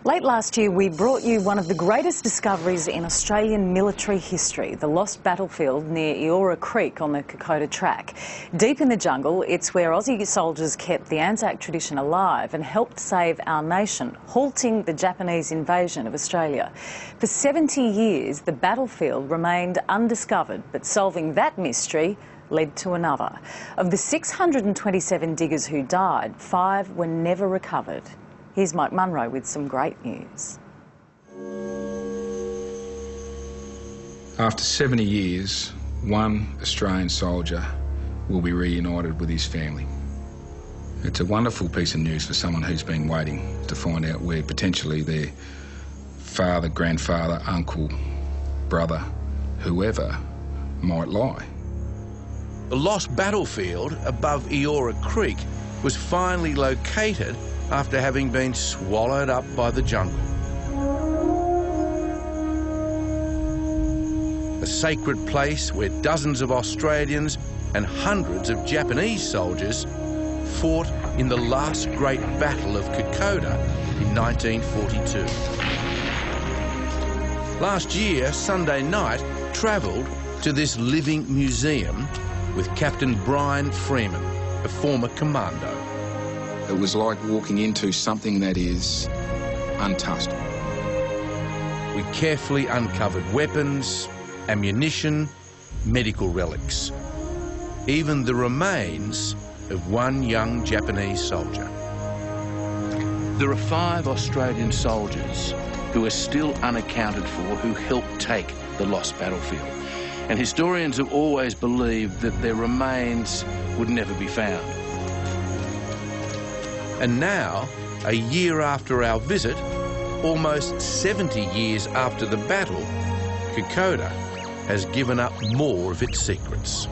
Late last year, we brought you one of the greatest discoveries in Australian military history, the Lost Battlefield near Eora Creek on the Kokoda track. Deep in the jungle, it's where Aussie soldiers kept the Anzac tradition alive and helped save our nation, halting the Japanese invasion of Australia. For 70 years, the battlefield remained undiscovered, but solving that mystery led to another. Of the 627 diggers who died, 5 were never recovered. Here's Mike Munro with some great news. After 70 years, one Australian soldier will be reunited with his family. It's a wonderful piece of news for someone who's been waiting to find out where potentially their father, grandfather, uncle, brother, whoever might lie. The Lost Battlefield above Eora Creek was finally located after having been swallowed up by the jungle. A sacred place where dozens of Australians and hundreds of Japanese soldiers fought in the last great battle of Kokoda in 1942. Last year, Sunday night, travelled to this living museum with Captain Brian Freeman, a former commando. It was like walking into something that is untouched. We carefully uncovered weapons, ammunition, medical relics, even the remains of one young Japanese soldier. There are 5 Australian soldiers who are still unaccounted for who helped take the Lost Battlefield. And historians have always believed that their remains would never be found. And now, a year after our visit, almost 70 years after the battle, Kokoda has given up more of its secrets.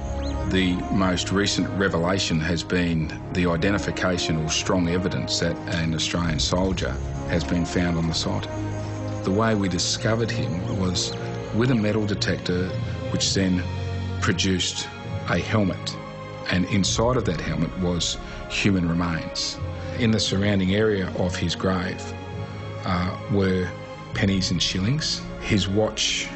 The most recent revelation has been the identification or strong evidence that an Australian soldier has been found on the site. The way we discovered him was with a metal detector, which then produced a helmet, and inside of that helmet was human remains. In the surrounding area of his grave were pennies and shillings. His watch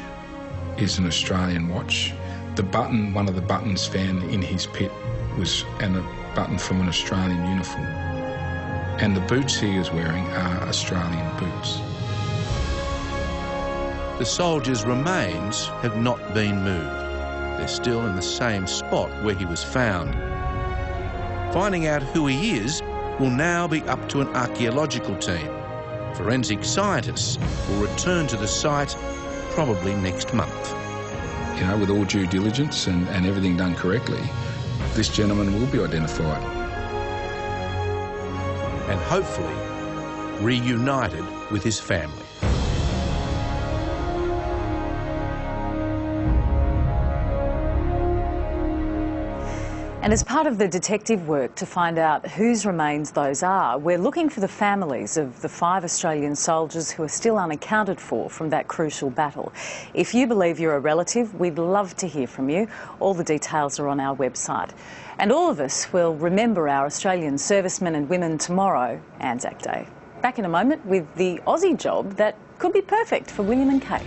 is an Australian watch. The button, one of the buttons found in his pit was a button from an Australian uniform. And the boots he is wearing are Australian boots. The soldier's remains have not been moved. They're still in the same spot where he was found. Finding out who he is will now be up to an archaeological team. Forensic scientists will return to the site probably next month. You know, with all due diligence and everything done correctly, this gentleman will be identified. And hopefully reunited with his family. And as part of the detective work to find out whose remains those are, we're looking for the families of the 5 Australian soldiers who are still unaccounted for from that crucial battle. If you believe you're a relative, we'd love to hear from you. All the details are on our website. And all of us will remember our Australian servicemen and women tomorrow, Anzac Day. Back in a moment with the Aussie job that could be perfect for William and Kate.